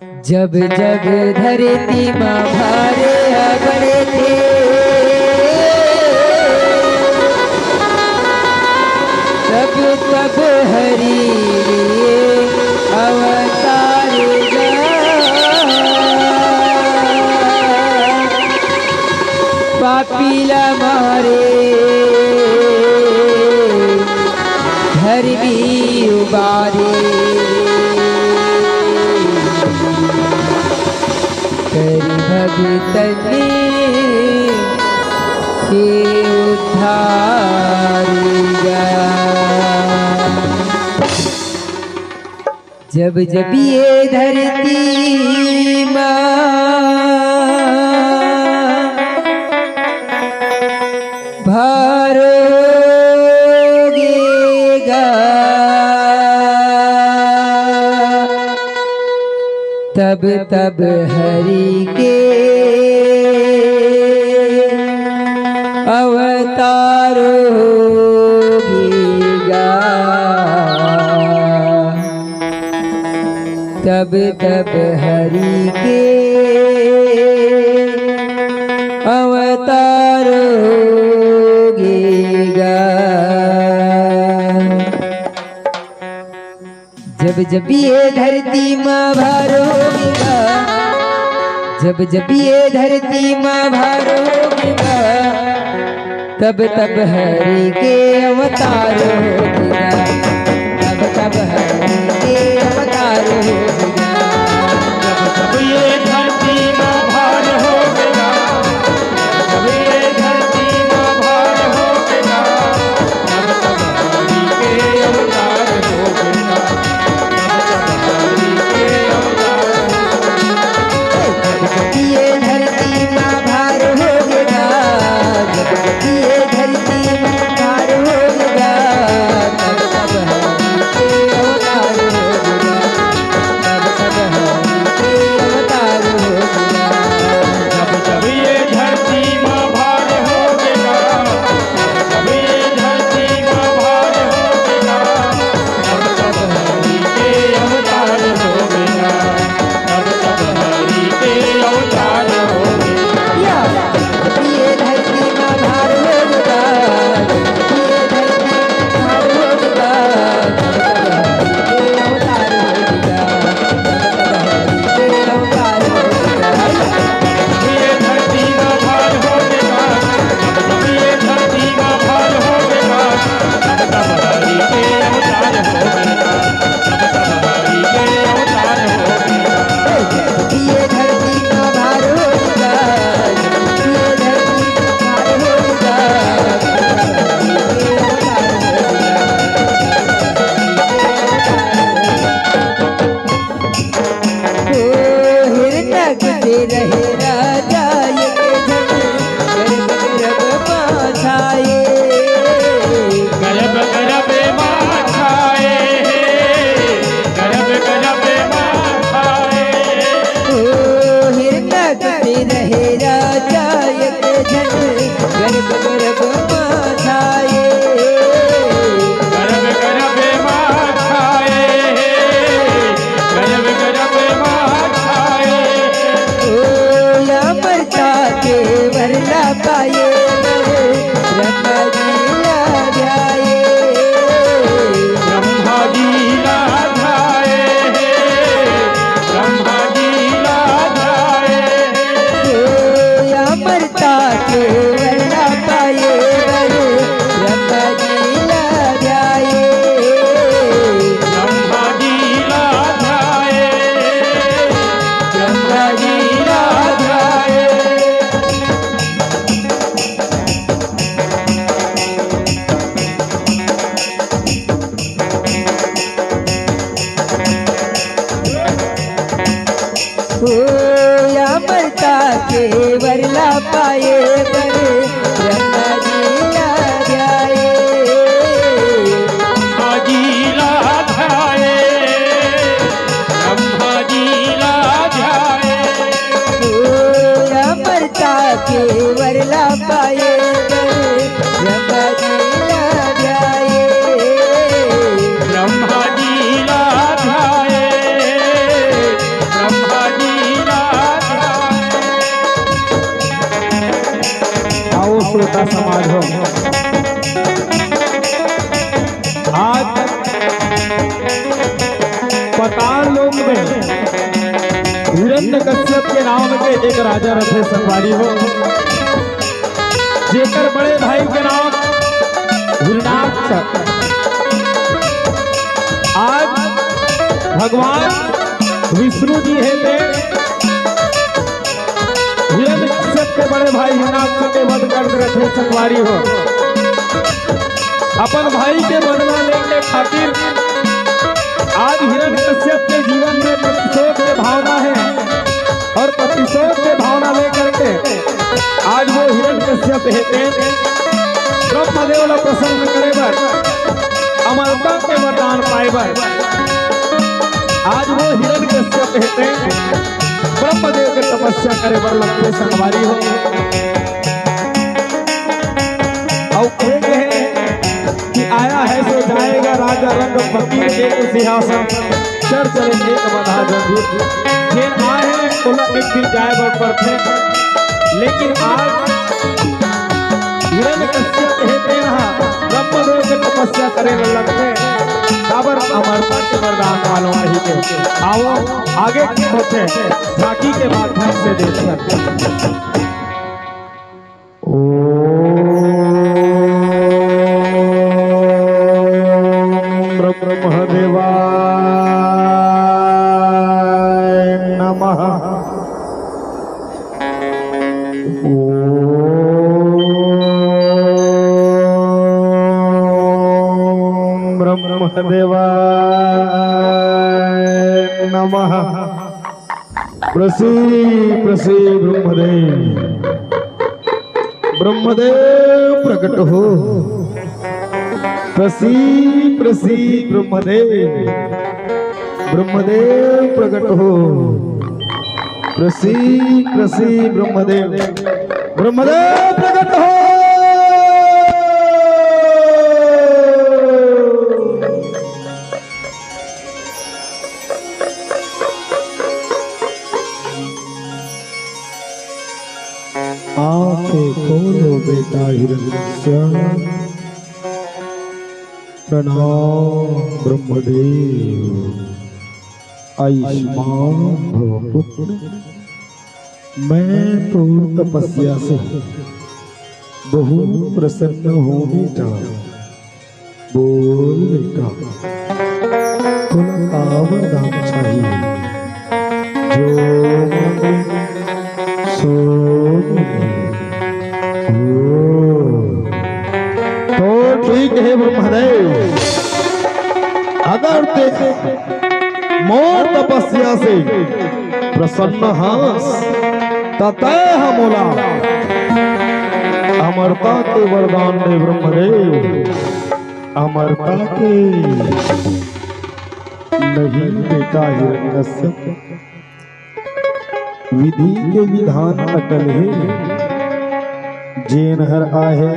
जब जब धरती माँ भारे बड़े थे, तब तब हरि अवतार पापीला मारे धर्मी उबारे, करी भगतने के उद्धार। जब जब ये धरती माँ भारोगेगा, तब तब हरि के अवतार होगा, तब तब हरि के अवतार होगा। जब जब ये धरती माँ भार होगा, जब जब ये धरती माँ भार होगा, तब तब हरि के अवतार होगा, तब तब हरि के अवतार होगा। जब ये धरती माँ भार होगा, जब ये धरती माँ भार होगा, तब तब हरि के अवतार होगा, तब तब हरि के अवतार होगा। जब ये धरती माँ भार होगा, जब ये धरती माँ भार होगा, तब तब हरि के अवतार होगा, तब तब हरि के अवतार होगा। जब जब ये धरती माँ भार होगा, जब ये धरती माँ भार होगा, तब तब हरि के अवतार होगा, तब तब हरि के अवतार होगा। ये धरती माँ भार होगा, ये धरती भार होगा, तब तब हरि के अवतार होगा, तब तब हरि के अवतार होगा। ये धरती माँ भार होगा, जब ये धरती माँ भार होगा, तब तब हरि के अवतार होगा, तब तब हरि के अवतार होगा। ये धरती माँ भार होगा, ये धरती भार होगा, हिरण्यक से रहे राजा ये जग, गर्भ गर्भ पाछाए, गर्भ गर्भ माँ खाए, गर्भ गर्भ माँ खाए। हिरण्यक से रहे राजा ये जग, गर्भ गर्भ पाछाए, गर्भ गर्भ माँ खाए, गर्भ गर्भ माँ खाए। अमरता के वरना पाए, ब्रह्मा जी लाए, ब्रह्मा जी लाधाए, ब्रह्मा जी लाधाए। अमरता के वरना पाए, ब्रह्मा जी लाए, ब्रह्मा जी लाधाए, ब्रह्मा जी लाधाए। अमरता के वरला पाए, ब्रह्मा जी लाए, ब्रह्मा जी लाधाए, ब्रह्मा जी लाधाए। अमरता के वरला पाए, ब्रह्मा जी लाए, ब्रह्मा जी लाधाए, ब्रह्मा कश्यप के नाम के एक राजा रथे संगवारी हो, जेकर बड़े भाई के नाम हिरणाक्ष। आज भगवान विष्णु जी है थे हिरण्यकश्यप के बड़े भाई हिरणाक्ष के वध कर रथे संगवारी हो। अपन भाई के बदला लेने खातिर आज हिरण्यकश्यप के जीवन में प्रतिशोध की भावना है और प्रतिशोध की भावना लेकर के आज वो हिरण्यकश्यप हेते ब्रह्मदेव ला प्रसन्न करे बर अमरता के वरदान पाए बर आज वो हिरण्यकश्यप हेते ब्रह्मदेव के तपस्या करे बर लगते संगवारी हो। और कि आया है सो जाएगा राजा रंग फकीर के सिंहासन चढ़ चले एक बधा जंजीर। जे आए हैं बोला एक दिन जाए बर पर थे, लेकिन आज हिरण्यकश्यप हेते ना ब्रह्मदेव के तपस्या करे लगते काबर अमरता के वरदान वालों नहीं के। आओ आगे की होते झांकी के माध्यम से देखते प्रसीद प्रसीद ब्रह्मदेव ब्रह्मदेव प्रकट हो। प्रसीद प्रसीद ब्रह्मदेव ब्रह्मदेव प्रकट हो। प्रसीद प्रसीद ब्रह्मदेव ब्रह्मदेव प्रकट हो। आंखें खोलो बेटा हिरण्यकश्यप, प्रणाम ब्रह्मदेव। आयुष्मान भव पुत्र, मैं तो तपस्या से बहुत प्रसन्न हूँ बेटा। बोल बेटा तुम वरदान चाहिए जो सो तो ठीक है ब्रह्मदेव, अगर ते मोर तपस्या से प्रसन्न हंस ततः मोला अमरता के वरदान दे ब्रह्मदेव। अमरता के नहीं बेटा हिरण्यकश्यप, विधि के विधान अटल है। जेन हर आहे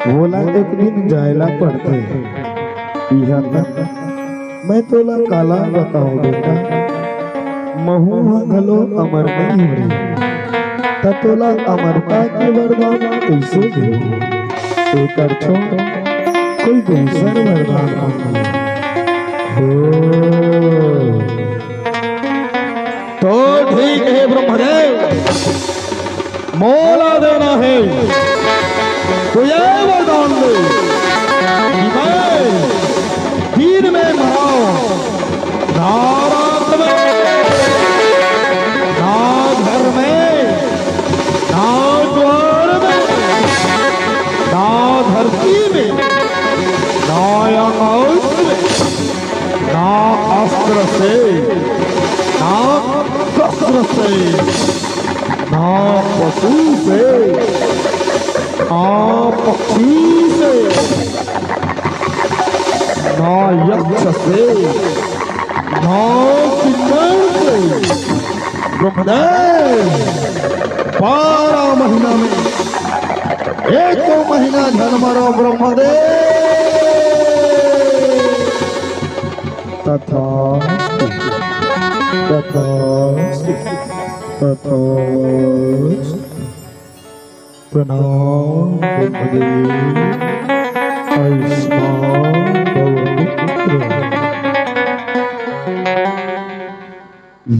बोला एक दिन जायला पड़ते। यह तक मैं तोला काला बताऊं बेटा, महू घलो अमर नहीं हो रही तोला अमरता के वरदान कैसे दे। एक छोड़ कोई दूसर वरदान हो तो ठीक है ब्रह्मदेव, मोला देना है तो ये वरदान दे कि मैं तीर में मराओ, ना रात में, ना घर में, ना द्वार में, ना धरती में, ना आकाश में, ना अस्त्र से, ना शस्त्र से, ना पशु से, ना पक्षी से, ना यक्ष से, ना किन्नर से। ब्रह्मदेव 12 महीना में एक महीना धन मरो ब्रह्मदेव। तथा तथा तथा प्रणाम ब्रह्मदेव। आयुष्मान भव पुत्र। आई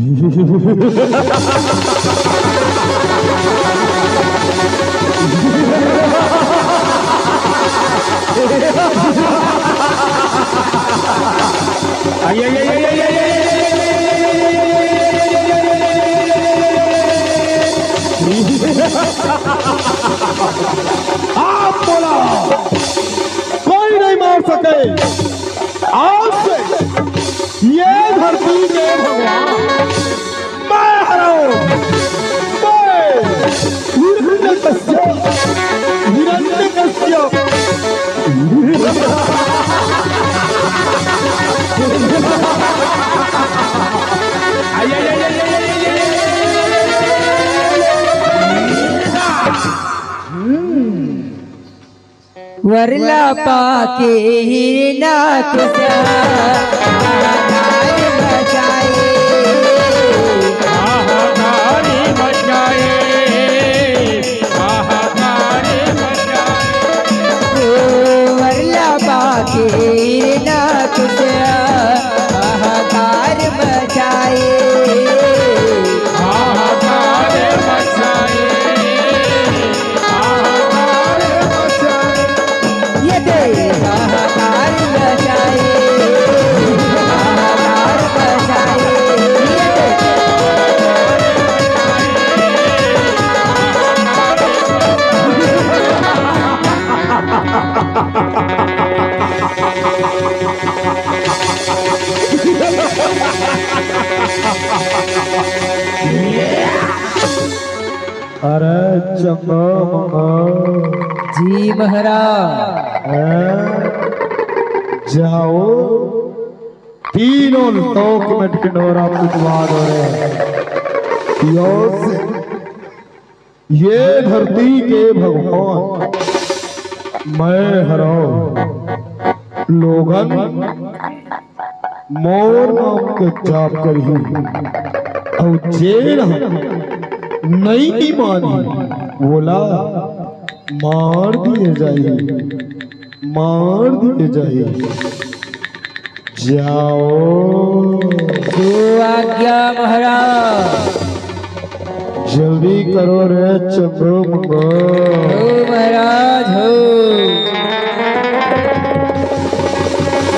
आई आई आई आई आप बोला कोई नहीं मार सके। आज से ये धरती के भगवान मैं हराऊं। हिरण्यकश्यप आई आई आई आई वरला पाके हिरनाक बचाए हाहाकारी मचाए हाहाकारी मचाए। वरला पाके हिरनाक हाहाकार बचाए हाहाकार मचाए हाहाकार मचाए। ये दे हाहाकार बचाए हाहाकार बचाए ये दे अरे चंगो मंगो जी महाराज। जाओ तीनों लोक में ढिंडोरा पिटवा दो रे। ये धरती के भगवान मैं हराऊं। लोगन मोर नाम के जाप करी और जेल नहीं मानी बोला मार दिए जाइए मार दिए जाइए। जाओ जो आज्ञा महाराज। जल्दी करो रे चंद्रो मंगो। हो महाराज हो।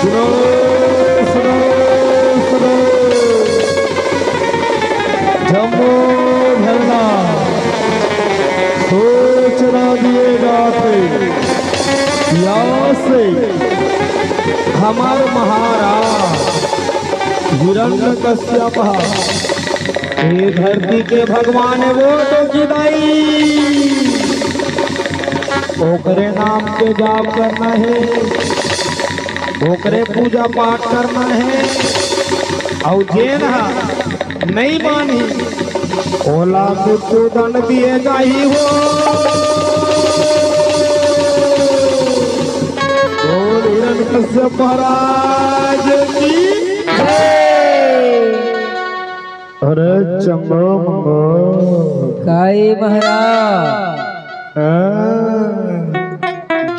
सुनो सुनो सुनो जम्बो भरना सोचना दिएगा यहाँ से हमारे महाराज हिरण्यकश्यप ये धरती के भगवान है वो तो जिदाई ओकरे नाम के जाप करना है ओकरे पूजा पाठ करना है और जेन नहीं मानी ओला मृत्यु दंड दिए जाही हो। हिरण्यकश्यप महाराज की अरे चंगो मंगो काई महाराज।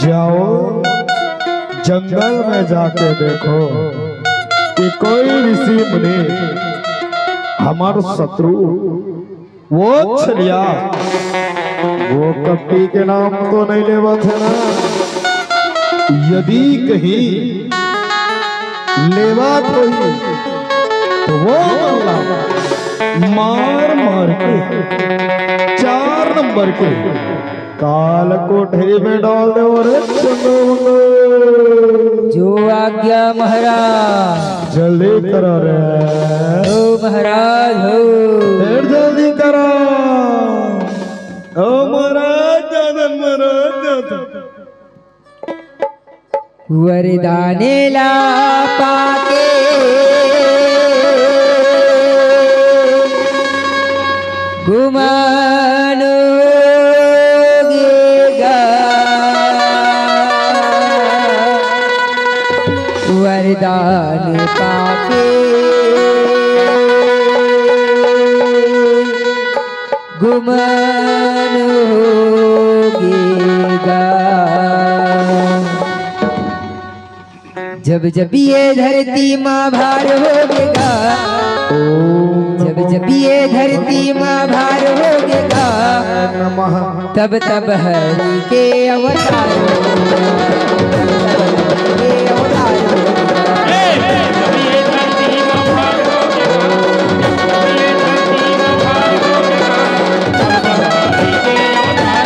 जाओ जंगल में जाके देखो कि कोई ऋषि मुनि हमारा शत्रु वो छलिया वो कपटी के नाम तो नहीं लेवा थे ना। यदि कहीं लेवा तो वो मार मार के 4 नंबर के काल कोठरी में डाल दे और जो आज्ञा महाराज। जल्दी करो रे हो महाराज हो। जल्दी करो ओ महाराज महाराज। वरदाने ला पाके घुमानोगेगा वरदान पाके घुमानोगेगा। जब जब ये धरती माँ भार होगेगा जब ये धरती माँ भार होगेगा नमः तब तब हरि के अवतार होगा। के अवतार होगा। जब ये धरती में भार होगा, जब ये धरती में भार होगा, तब तब हरि के अवतार होगा।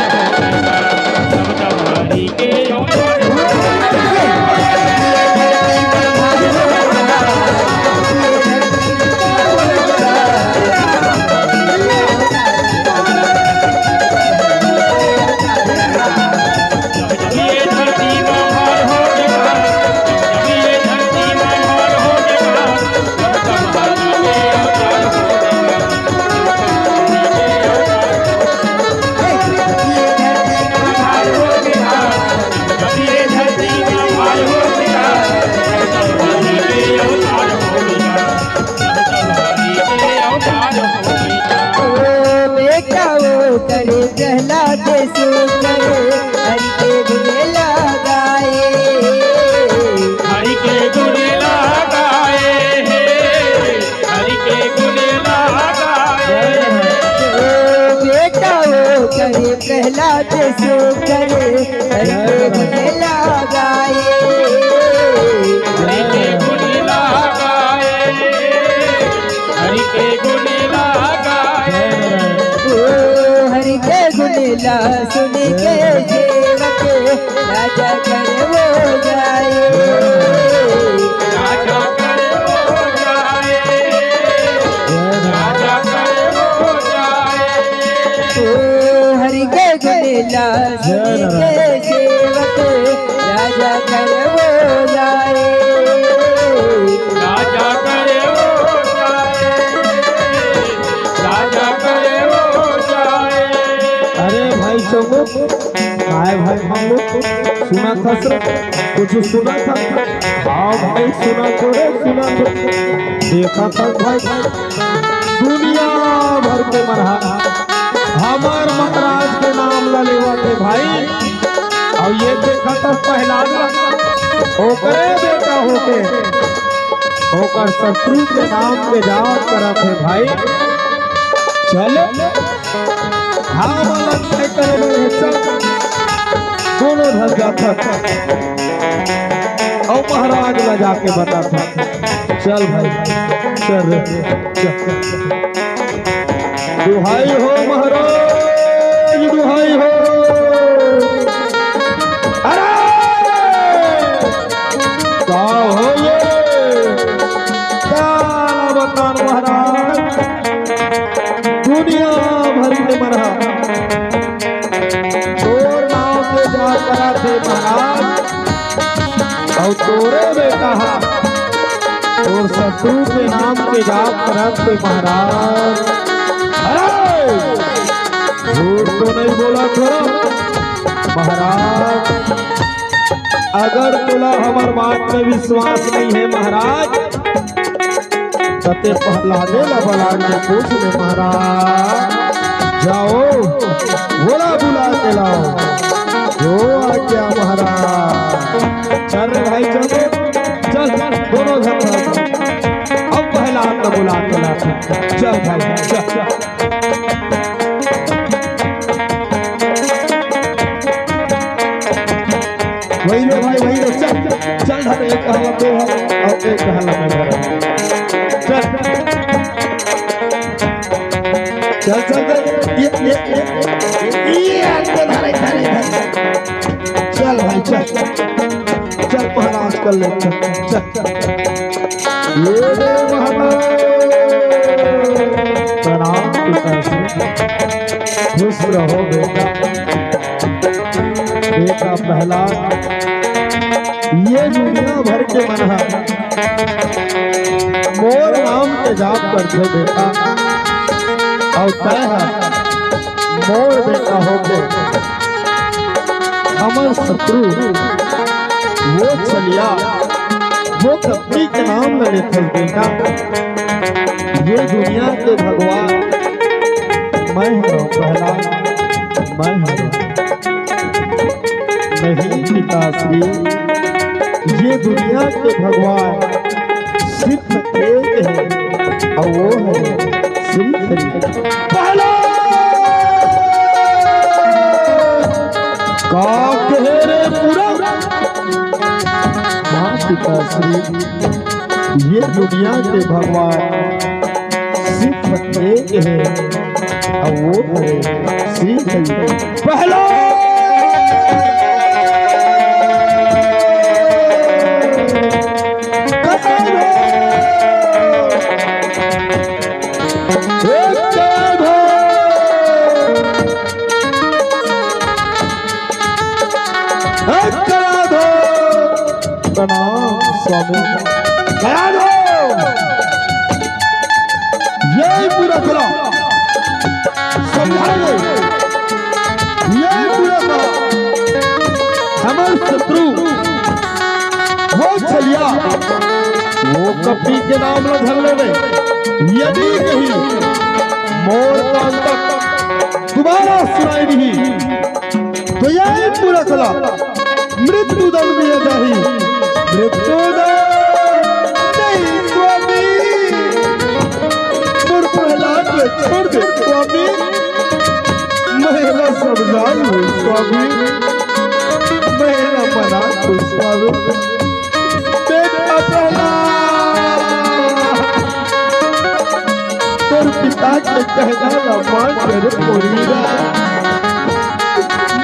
करे प्रहलाद सो करे हरि के गुण लगाए। हरि के गुण लगाए, हरि के गुण लगाए। बेटा वो करे प्रहलाद सो करे हरि के गुण लगाए। हरि के गुण लगाए, हरि के गुण लगाए। हरि के गुण ला सुन के सेवक राजा कर वो जाए। राजा कर वो जाए, राजा कर वो जाए। हरि के गुण ला सुन के सेवक राजा कर वो जाए। राजा कर वो जाए, राजा कर वो जाए। अरे भाई चंगो आए भाई हम लोग सुना था सर कुछ सुना था। हाँ भाई सुना तो रे सुना तो देखा था भाई दुनिया भर के मरहा हमार महाराज के नाम ललेवा थे भाई। और ये देखा था पहला ओकरे बेटा होके होकर शत्रु के नाम पे जाप करा थे भाई। चलो हाँ वाला तय करे लोग चल दोनों धर जाता और महाराज ला जाके बताता चल भाई चल दुहाई हो महाराज दुहाई हो। अरे क्या हो ये क्या बतान महाराज दुनिया भर के मरहा तोर नाव के जा करा थे महाराज और तोरे बेटा और शत्रु के नाम के जाप करा थे महाराज। अरे झूठ तो नहीं बोला थोड़ा महाराज। अगर तुला हमार बात में विश्वास नहीं है महाराज सत्य पहलाने ला बलाने पूछ ले महाराज। जाओ बोला बुला के लाओ जो आ गया महाराज। चल रे भाई चल चल दोनों धन अब पहला तो बुला के ला चल भाई चल वही रे भाई वही रे चल चल धर एक कहला दो और एक कहला में धर चल चल चल ये अंदर धरे धरे चल भाई चल चल महाराज कर ले चल ये रे महाराज प्रणाम पिताजी खुश रहो बेटा। बेटा पहला ये दुनिया भर के मनहा मोर नाम के जाप करते बेटा और तय मोर बेटा होके हमर शत्रु वो चलिया वो कपड़ी के नाम लड़े थे बेटा। ये दुनिया के भगवान मैं हूँ पहला मैं हूँ नहीं पिताश्री ये दुनिया के भगवान सिर्फ एक है और वो है श्री हरि पहला का कहे रे पूरा माँ पिता श्री ये दुनिया के भगवान सिर्फ एक है और वो है श्री हरि पहला प्रणाम स्वामी करा दो ये पूरा करो समझाइए ये पूरा करो हमारे शत्रु हो छलिया वो कपी के नाम न धर ले यदि कहीं मोर कान तक दोबारा सुनाई नहीं तो ये पूरा करो मृत्यु दंड दिया जाही मृत्यु दंड नहीं स्वामी मुर प्रहलाद को छोड़ दे स्वामी महिला समझा लो स्वामी महिला बना दो स्वामी बेटा प्रहलाद तेरे पिता के कहना ना मान करे मोरीरा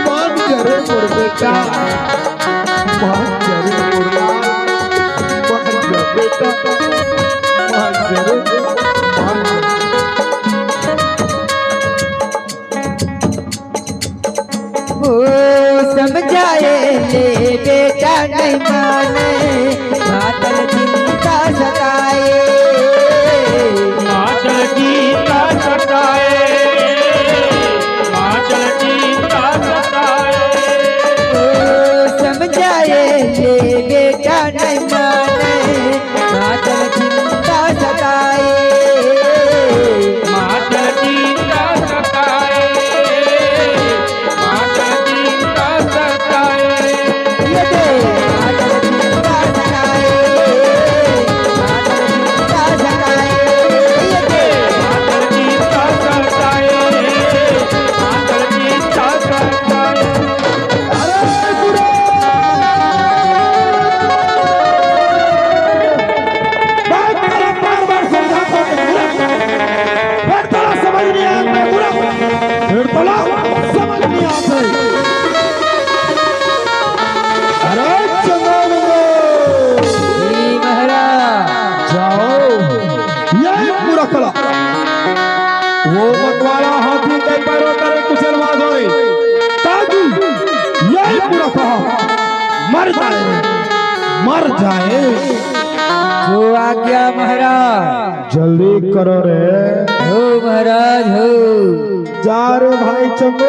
मान करे मोर बेटा मान करे मोरला मान करे बेटा मान करे मान ओ समझाए ले बेटा नहीं माने मातल चिंता सताए माचल चिंता सताए माचल चिंता सताए समझाए ले बेटा नहीं माने मातल चिंता सताए माचल चिंता सताए माचल चिंता सताए ये दे मातल चिंता सताए मातल चिंता सताए ये दे माचल चिंता सताए माचल चिंता सताए अरे बुरा बात करा बार समझाता हूं बात करा समझ नहीं आता बुरा फिर तला समझ नहीं आता अरे चंद्रमंगो जी महाराज जाओ यही पूरा कला वो मतवाला हाथी के पैरों करे कुछ आवाज होई ताकि यही पूरा कहा मर जाए जो आज्ञा महाराज जल्दी करो रे हो महाराज हो जा रे भाई चंगो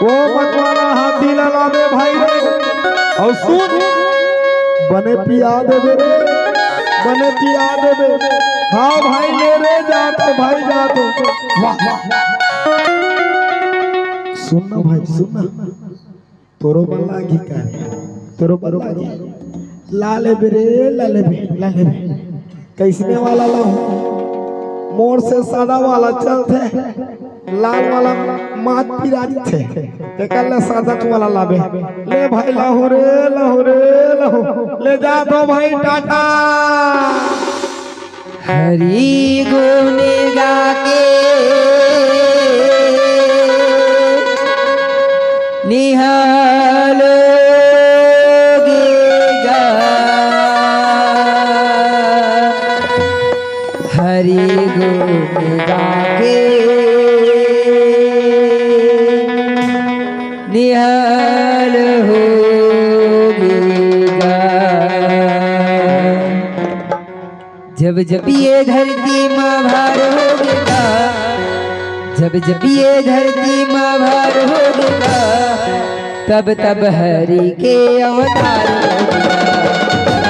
वो मतवाला हाथी लला दे भाई रे और सुन बने पिया देवे रे बने पिया देवे हाँ भाई ले रे जा तो भाई जा तो वाह सुनना भाई सुनना तोरो बल्ला घी का तोरो बल्ला घी लाले बेरे लाले बे कैसने वाला ला मोर से सादा वाला चलते लाल वाला मात पिराज थे एकल सादा वाला लाबे ले भाई लाहो रे लाहो ले जा दो भाई टाटा हरि गुण गा के निहालोगे गा हरि गुण गा के निहाल होगेगा जब जब ये धरती माँ भार होगेगा जब जब ये धरती माँ भार होगेगा तब तब हरि के अवतार होगेगा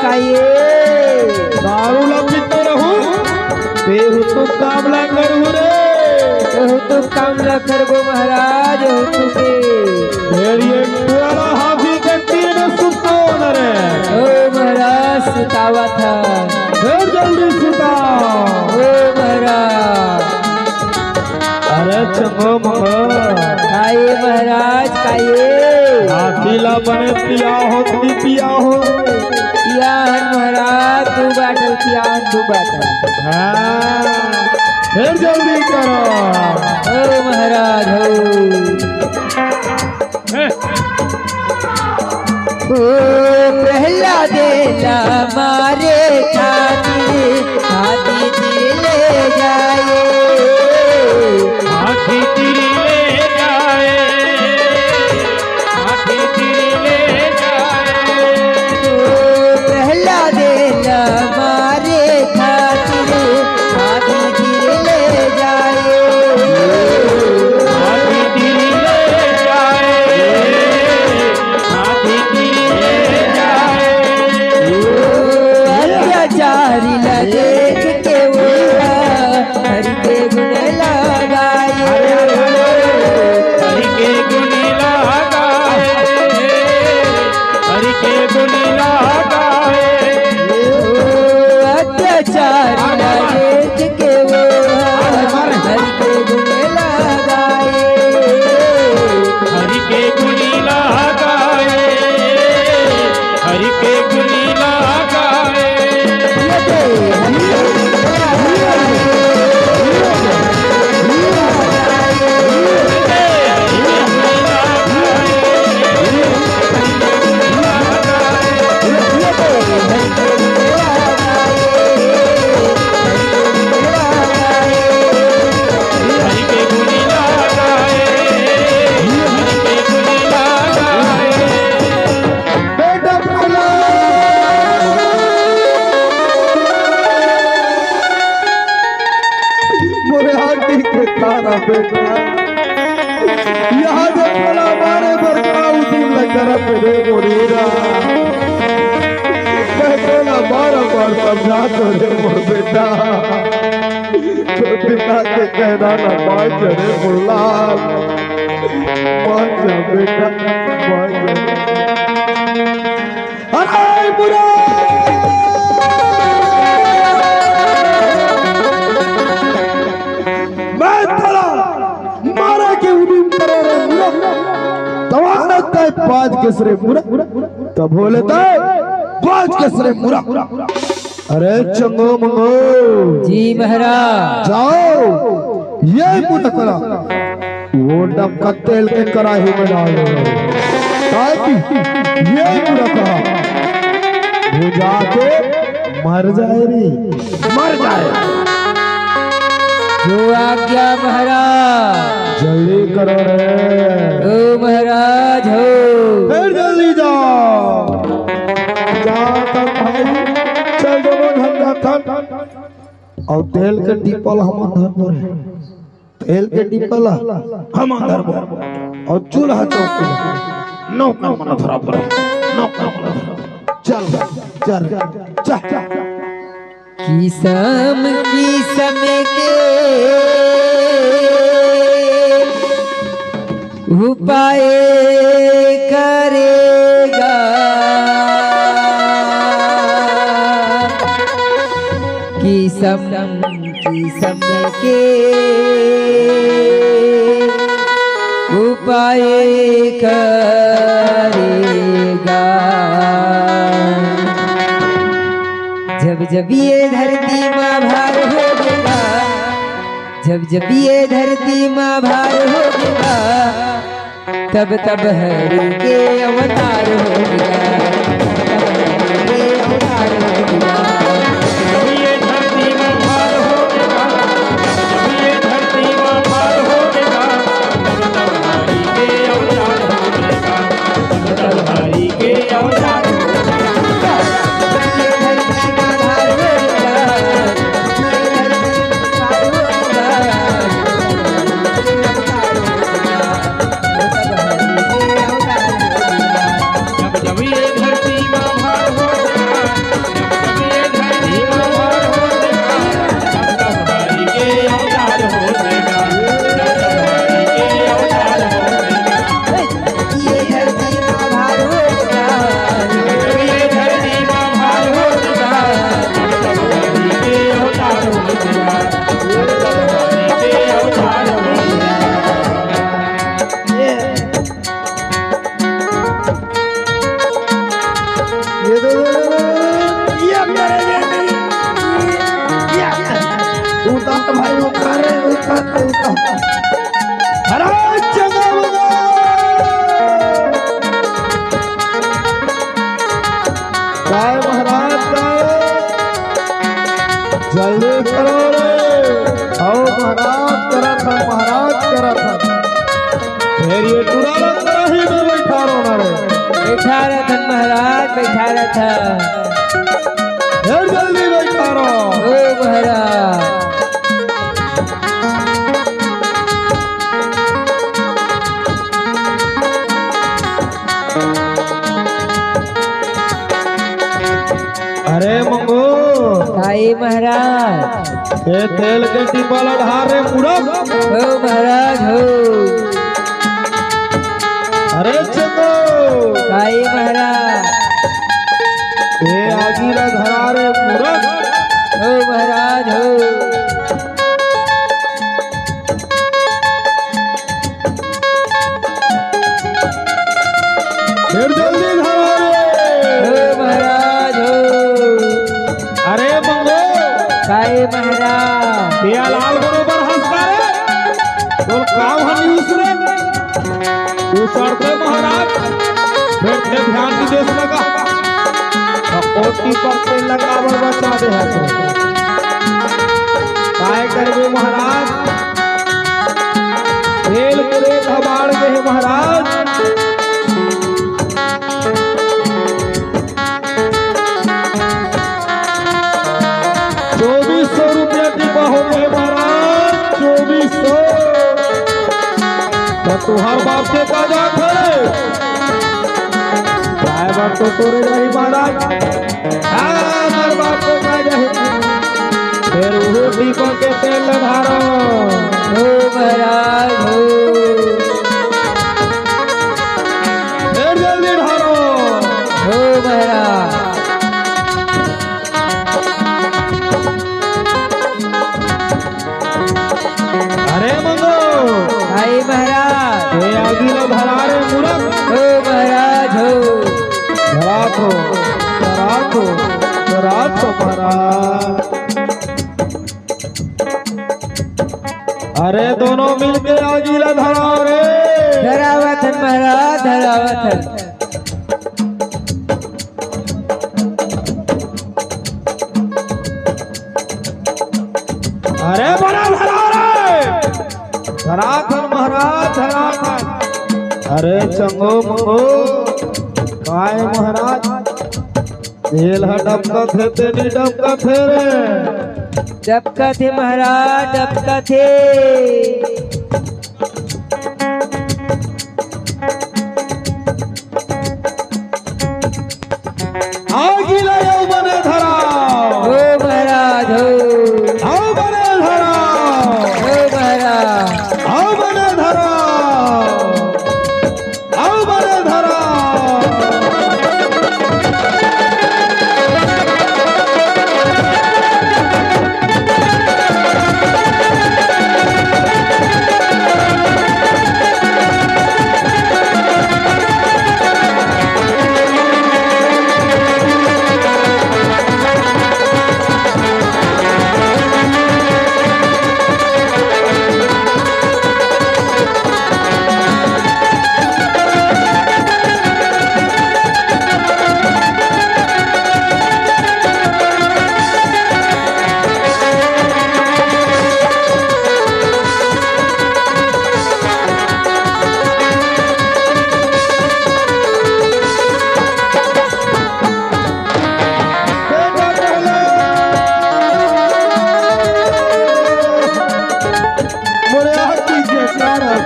काये दारू ला पीते रहूं बेहू तो काम ला करूं रे हो तो काम ला करबो महाराज हो तो के फिर ये पुराना हाथी के तीन सुतो न रे ओ महाराज सुतावा था फिर जल्दी सुता ओ महाराज अरे चंगो मंगो काये महाराज काये हाथी ला बने पिया हो पियान महाराज तू बाटल पियान तू बाटल हाँ फिर जल्दी करो ओ महाराज हो पहला देला मारे खातिर हाथी दिले जाए हाथी दिले जाए हाथी दिले जाए पहला देला मारे खातिर हाथी दिले जाए हाथी दिले जाए हाथी दिले जाए अत्याचारी ला देख के वो हरि के गुण लगाए हरि के गुण लगाए हरि के गुण लगाए अत्याचारी ला देख के वो हरि के गुण लगाए हरि के गुण लगाए हरि के गुण लगाए हरि के गुण लगाए हरि के गुण लगाए बेटा बोला मोरे हाथी के तारा बेटा यहाँ जो बोला मारे बरका उसी लगरत रे मोरीरा बेटा बार बार समझा तो रे मोर बेटा तो पिता के कहना ना मान रे मुल्ला मान जा बेटा मान जा अरे बुरा मैं तला मारा के उदीम करे रे मुरा तवाना तय पांच केसरे मुरा तब बोले तय पांच केसरे मुरा अरे चंगो मंगो जी महाराज जाओ ये मुरा करा वो डब का तेल के कड़ाही में डालो ताकि ये मुरा कहा भुजा के मर जाए रे मर जाए जो आज्ञा महाराज जल्दी करो रे ओ महाराज हो फिर जल्दी जाओ जाओ तब भाई चल दो धंधा थन और तेल के डिपल हम अंदर पर है तेल के डिपल हम अंदर पर और चूल्हा चौकी नौका मन धरा पर नौका मन धरा चल चल चल किसम किसम के उपाय करेगा किसम किसम के उपाय करेगा जब जब ये धरती माँ भार होगा जब जब ये धरती माँ भार होगा तब तब हरि के अवतार होगा तब हरि के अवतार होगा जब ये धरती में भार होगा जब ये धरती में भार होगा तब हरि के अवतार होगा तब हरि के अवतार होगा ये धरती माँ भार होगा ये धरती माँ भार होगा अवतार होगा तब हरि के अवतार होगा जब जब ये धरती में भार होगा ये दो ये मेरे ये नहीं उतार भाई उतार अरे चंगा बगा काय महाराज काय जल्दी करो रे आओ महाराज करा था फिर ये टूरा रहा ही में बैठा रोना रे बैठा रहा था महाराज, बैठा रहा था। फिर जल्दी बैठा रहो ओ महाराज। अरे मंगो काई महाराज। ये तेल के टिपल ढार रे मुड़क हो महाराज हो। अरे चंदो काई महाराज। ये आगीला धरा रे मुड़क हो महाराज हो। फिर जल्दी धरा रे हो महाराज हो। अरे मंगो काई महाराज। पिया लाल बरोबर हंसता रे बोल काम हनी उसरे तू सड़ते महाराज फिर ते ध्यान की देश लगा ओटी पर पे लगावर बचा दे है काय करबे महाराज खेल करे धबाड़ के है महाराज 2400 रुपया टिपा हो गए महाराज 2400 तो तुहार बाप के का जात है ड्राइवर तो तोरे रही महाराज हमार बाप के का जाए फिर वो टिपा के तेल धारो हो महाराज हो। फिर जल्दी धारो हो महाराज। अरे मंगो काई महाराज। ये आगीला धरा रे मुरक हो महाराज हो। धरा तो महाराज अरे दोनों मिलके आगीला धरा रे धरावत है महाराज, धरावत है। अरे बड़ा धरा रे धराखन महाराज धराखन अरे चंगो मंगो काय महाराज तेल डबका थे तेनी डबका थे रे डबका थे महाराज, डबका थे। आगीला यौवने धरा हो महाराज हो। आओ बने धरा हो महाराज। आओ बने धरा आओ बने धरा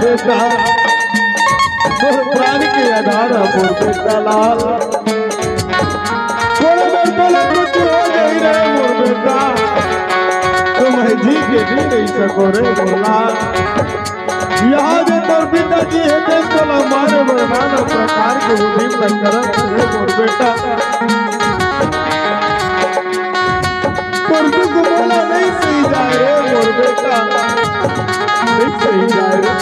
बेटा मोर प्राण के आधार मोर बेटा लाल थोड़े देर पहले कुछ हो गई रे मोर बेटा तुम जी के भी नहीं सको रे मोर लाल यहाँ जो तोर पिताजी है देख तो हमारे बरमान प्रकार के उन्हीं तक करत रे मोर बेटा तोर दुख बोला नहीं सही जाए रे मोर बेटा नहीं सही जाए रे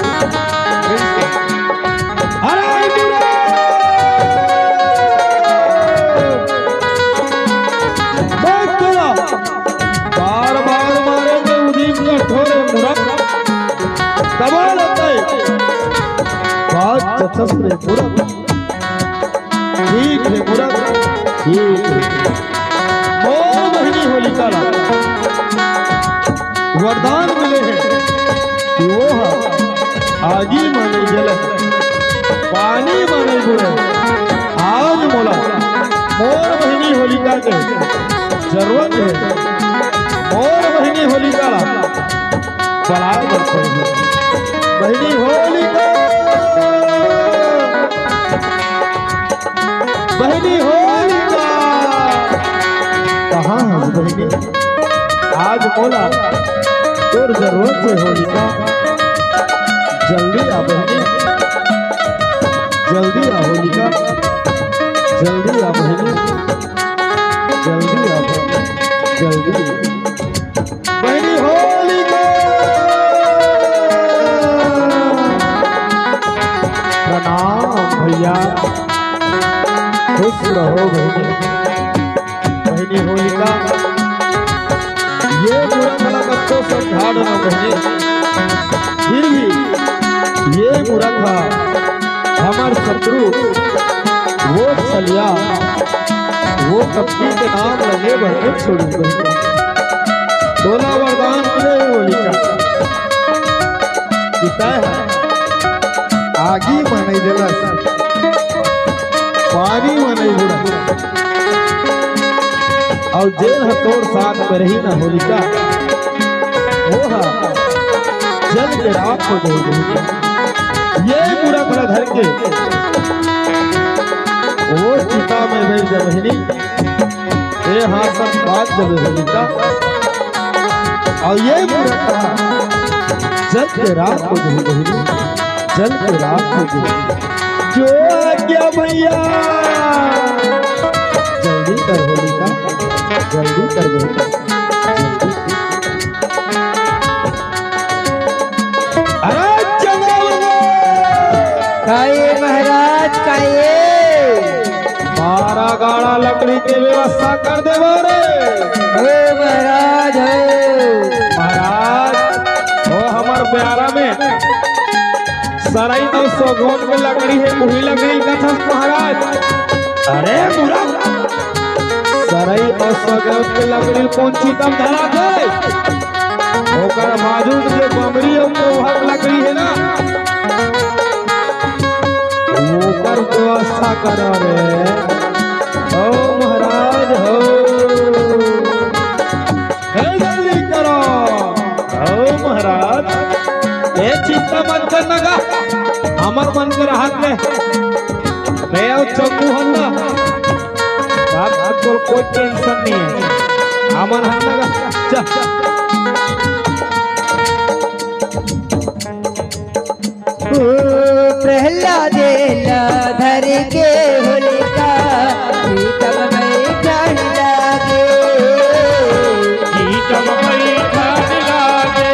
शस्त्र मूरत। ठीक है मूरत, ठीक है। मोर बहिनी होलिका ला वरदान मिले हैं कि वो आगी माने जल पानी माने बुरे। आज मोला मोर बहिनी होलिका के जरूरत है। मोर बहिनी होलिका ला बड़ाई बर पड़ेगी। बहिनी होलिका, बहिनी होलिका कहाँ है बहिनी? आज मोला तोर जरूरत है होलिका। जल्दी आ बहिनी, जल्दी आ होलिका, जल्दी आ बहिनी, जल्दी आ बहिनी, जल्दी बहिनी होलिका। प्रणाम भैया, खुश रहो बहिनी। बहिनी होलिका ये मुरखला का तो समझा दो बहिनी। फिर भी ये मुरखा हमार शत्रु वो छलिया वो कपटी के नाम लगे बहने छोड़ी बहिनी। तोला वरदान मिले होलिका पिता है आगी माने जलस पानी माने बुरा। और जेल हथौड़ साथ में रही ना होलिका वो जल के रात को दे देगी। ये पूरा खड़ा धर के वो चिता में बैठ जा बहिनी। ये हाँ सब बात जब होलिका और ये पूरा खड़ा जल के रात को दे बहिनी, जल के रात को दे। जो आ गया भैया जल्दी कर होलिका, जल्दी कर बेटा, जल्दी। अरे चलो काये महाराज काये 12 गाड़ा लकड़ी की व्यवस्था कर दे रे। ओ महाराज हो महाराज वो हमार प्यारा में सराई 900 गोट में लकड़ी है मुही लकड़ी का था महाराज। अरे बुरा सराई 900 गोट में लकड़ी कौन सी कम धरा थे ओकर माजूद जो बमरी और कोहक लकड़ी है ना ओकर व्यवस्था करो रे। ओ महाराज हो जल्दी करो। ओ महाराज ये चिंता मत करना का हमार मन के राहत में मैं और चंदू हन्ना आपको कोई टेंशन नहीं है। हमार हन्ना का चल प्रहलाद धर के होलिका प्रीतम बैठन लागे। प्रीतम बैठन लागे,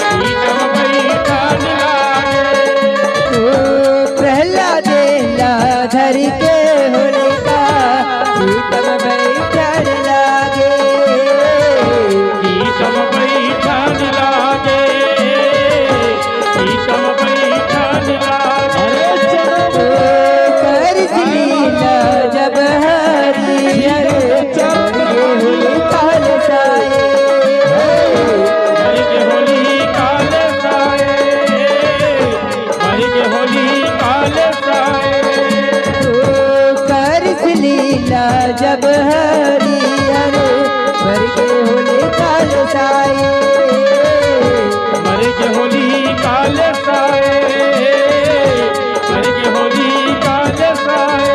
प्रीतम बैठन लागे। प्रहलाद धर के होलिका प्रीतम बैठन लागे। प्रीतम बैठन लागे, प्रीतम बैठन लागे। कर लीला जब हरिहर काल साए। मर के होली काले साए, मर के होली काले साए। कर लीला जब हरिहर मर के होली काल साए। मर के होली काले साए, मर के होली काले साए।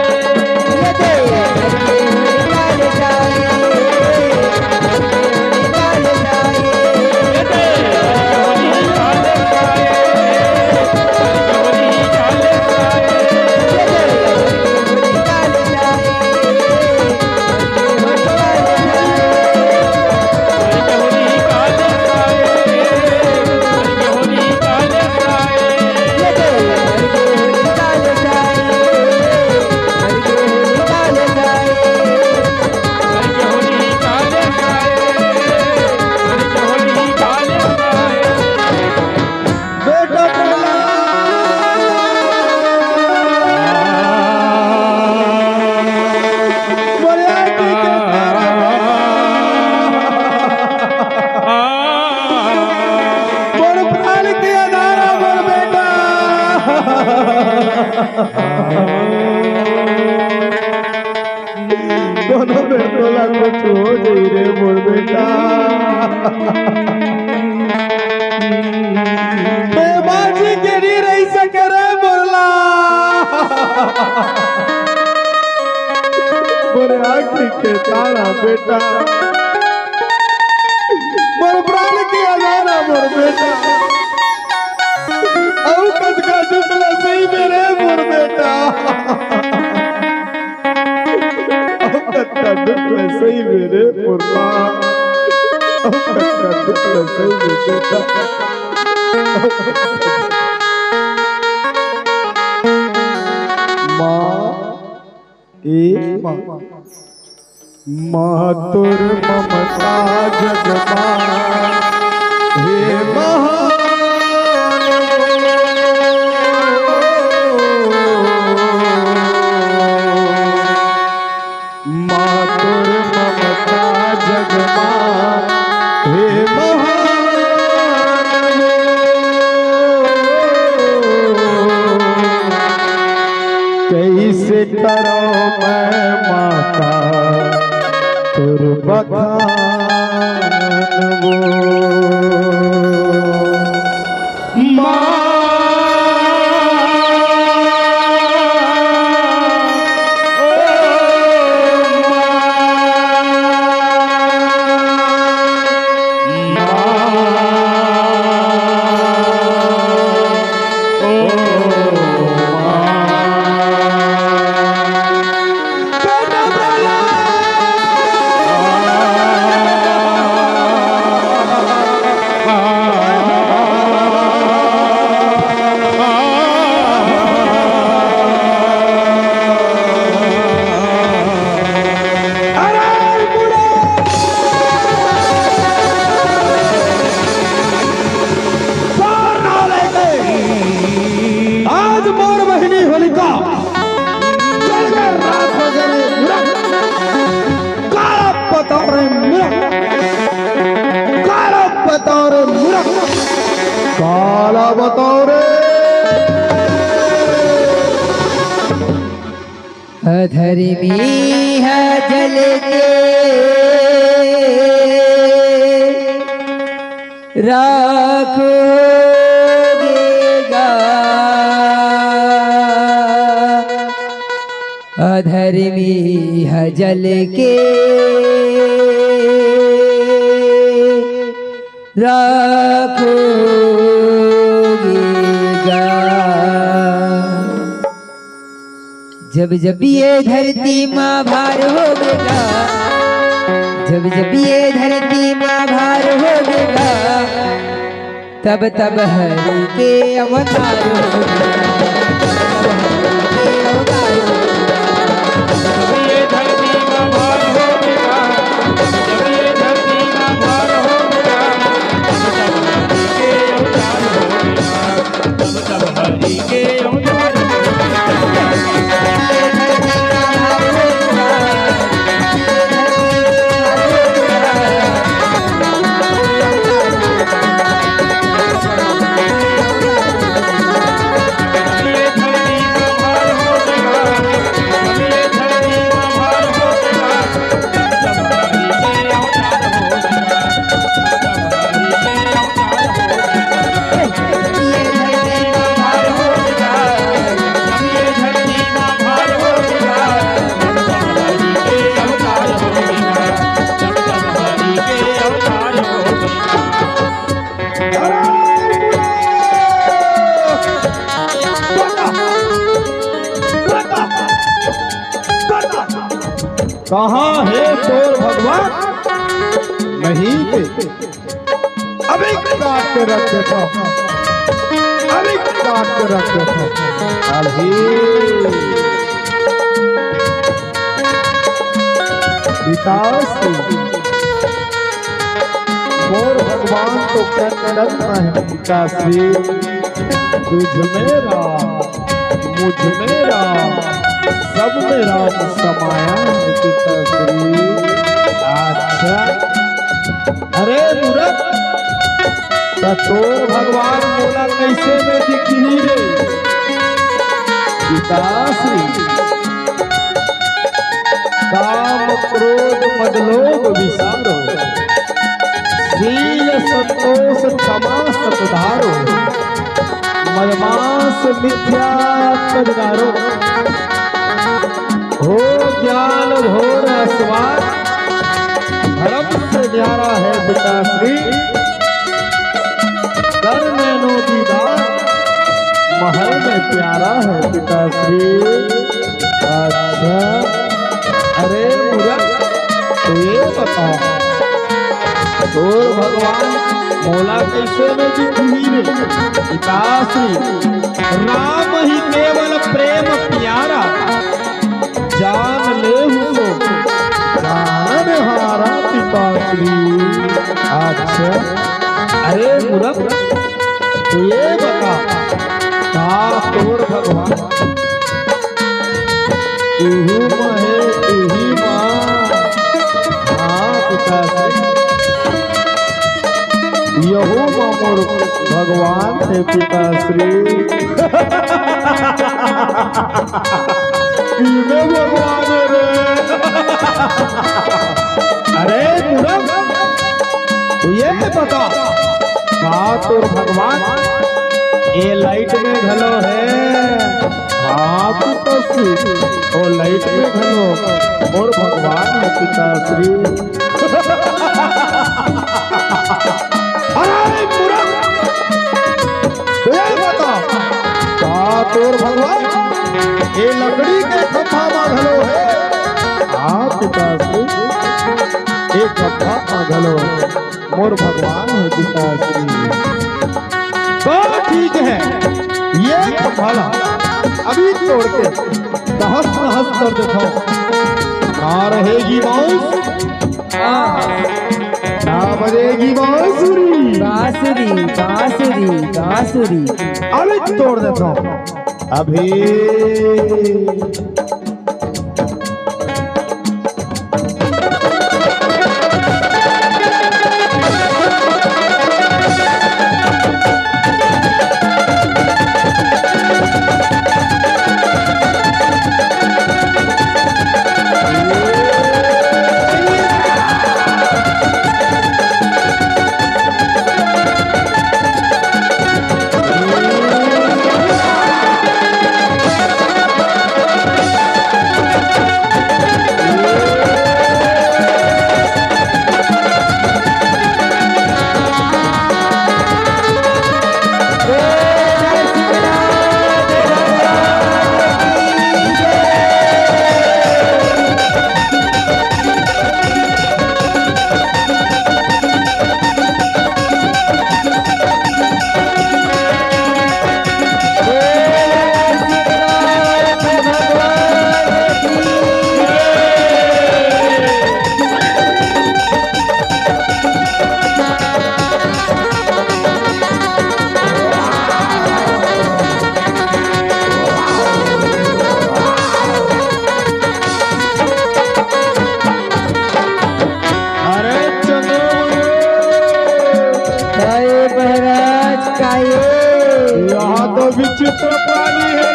यदे मर के होली काल साए, मर के होली काल साए। यदे मर के होली काले साए, मर के होली काले साए। यदे मर के होली काल साए, मर के कोनो बेटोला कुछ हो जाई रे मोर बेटा बेबाजी के नहीं रही सके रे मोरला मोरे आखिरी के तारा बेटा मोर प्राण के अजाना मोर बेटा औ कद का दुखला सही मेरे मोर बेटा औ कद का दुखला सही मेरे मोरला औ कद का दुखला सही मेरे बेटा माँ तुर ममता जगमा हे महान माँ तुर ममता जगमा हे महान कैसे करो मैं माता तुर बखान वो काला बताओ रे अधर्मी है जल के राखोगेगा अधर्मी है जल के राखोगेगा जब जब ये धरती माँ भार होगेगा जब जब ये धरती माँ भार होगेगा तब तब हरि के अवतार होगेगा कहाँ है तोर भगवान नहीं थे अभी काट के रख देता अभी काट के रख देता मोर भगवान तो करना है पिताश्री तुझ मेरा मुझ मेरा सब में राम समाया है पिताश्री अच्छा अरे मूर्ख तोर भगवान बोला कैसे में दिखी रे पिताश्री काम क्रोध मदलोभ विसारो शील संतोष क्षमा सतधारो मदमास मिथ्या तजगारो हो ज्ञान घोर अस्वाद धर्म से न्यारा है पिताश्री कर नैनो दीदार महल में प्यारा है पिताश्री। अच्छा अरे मूर्ख तो ये बताओ तो भगवान मोला कैसे में जिंदगी में पिताश्री राम ही केवल प्रेम प्यारा जान ले तो जान हारा पिताश्री। अच्छा अरे मूर्ख तो ये बता का तोर भगवान इहू महे इही माँ हाँ पिताश्री यहू मोर भगवान है पिताश्री। इमे भगवान रे अरे मूर्ख तू ये बता का तोर भगवान ये लाइट में घलो है हाँ पिताश्री ओ लाइट में घलो और भगवान है पिताश्री। अरे मूर्ख तू ये बता का तोर भगवान ये लकड़ी के खंभा में घलो है हाँ पिताश्री एक खंभा में घलो मोर भगवान है पिताश्री। तो ठीक है ये खंभा अभी तोड़ के दहस नहस कर दिखाओ कहाँ रहेगी मौस क्या बजेगी बांसुरी बांसुरी बांसुरी बांसुरी। अभी तोड़ देता हूँ अभी विचित्र प्राणी है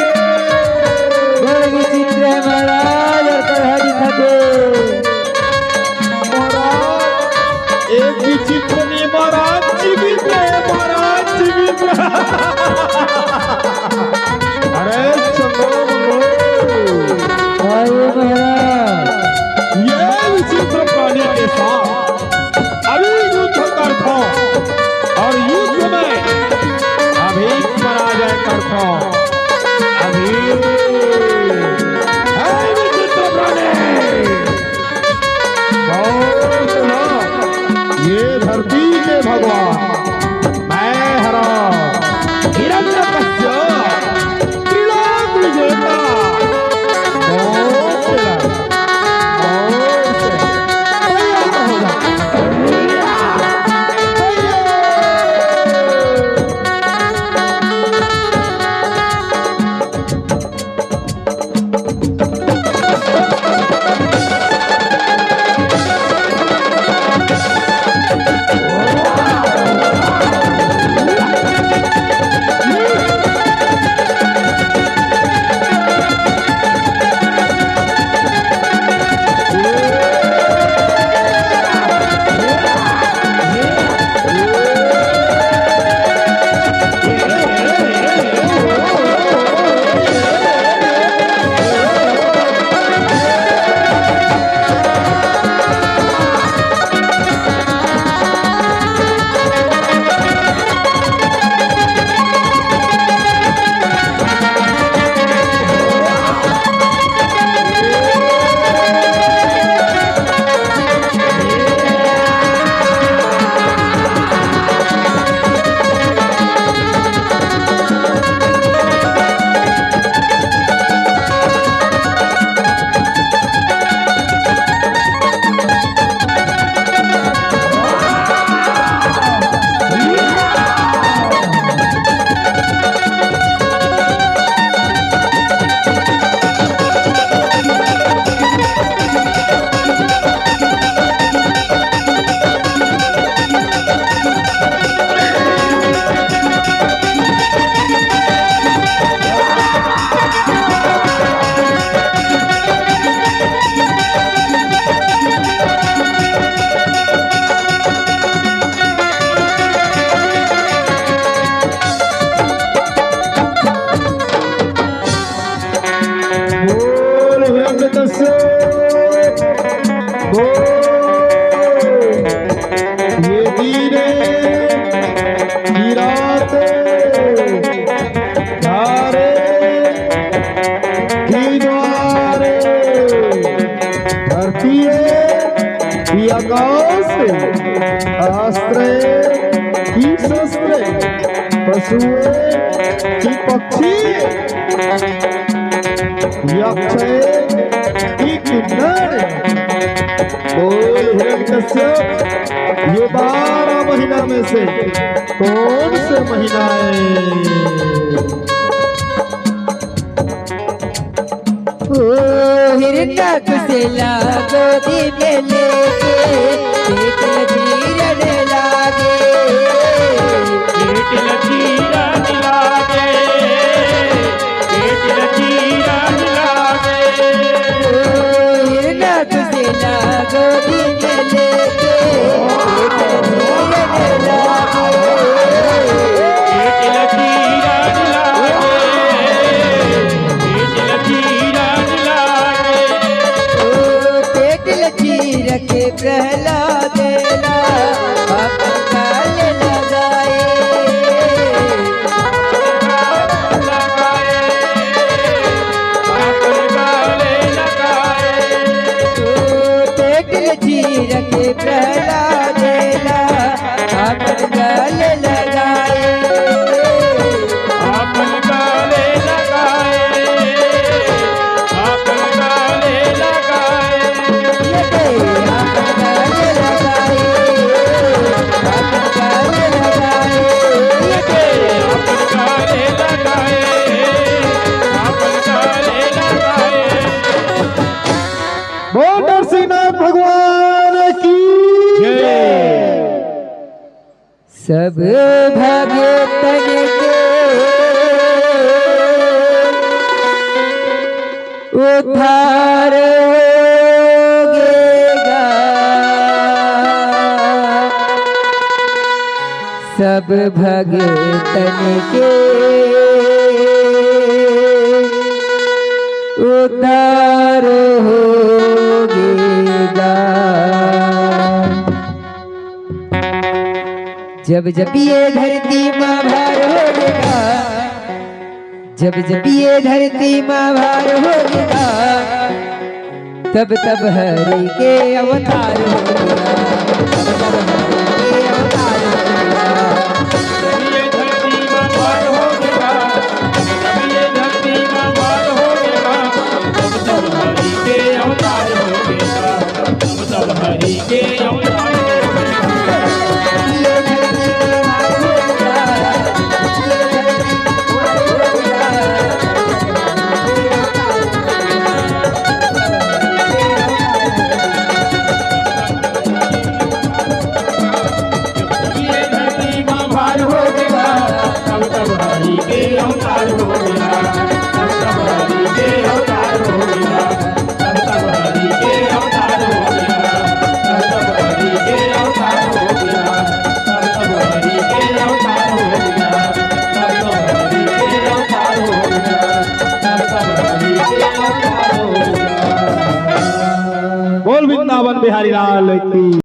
बड़ विचित्र है महाराज और करहरी थके महाराज एक विचित्र नहीं महाराज जीवित है महाराज जीवित अरे चलो आए महाराज ये विचित्र प्राणी के साथ अभी युद्ध करता हूं और युद्ध में अभी पराजय करता हूं अभी विचित्र प्राणी बहुत सुना ये धरती के भगवान मैं हरा हिरण्यकश्यप त्रिलोक विजेता बहुत सुना आकाश आश्रय की शस्त्र पशुए की पक्षी यक्ष की किन्नर बोल हिरण्यकश्यप ये 12 महीना में से कौन से महीना है हिरण्यकशिला गोदी में लेके पेट लचीरने लागे पेट लचीरन लागे पेट लचीरन लागे हिरण्यकशिला गोदी में लेके पेट लचीरने लागे पेट लचीरन लागे पेट लचीरन लागे पेट लचीर के प्रहलादेला अपन काल लगाए पेट लचीर के प्रहलादेला अपन काल लगाए आपन गाले लगाए आपन गाले लगाए अपन काल लगाए अपन काल लगाए आपन गाले लगाए आपन गाले लगाए बोल नरसिंहनाथ भगवान की सब भगतन के उद्धार होगेगा सब भगतन के उद्धार होगेगा जब जब ये धरती माँ भार होगा जब जब ये धरती माँ भार होगा तब तब हरि के अवतार होगा तब तब हरि के अवतार होगा ये धरती में बाल होगा जब ये धरती में बाल होगा तब तब हरि के अवतार होगा तब तब हरि के अवतार होगा ये धरती माँ भार होगा ये धरती माँ भार ये धरती में भार होगा तब तब हरि के अवतार होगा तब तब हरि के अवतार होगा तब तब हरि के अवतार होगा तब तब हरि के अवतार होगा तब तब हरि के अवतार होगा तब तब हरि के अवतार होगा तब तब हरि के अवतार होगा बोल वृंदावन बिहारी लाल की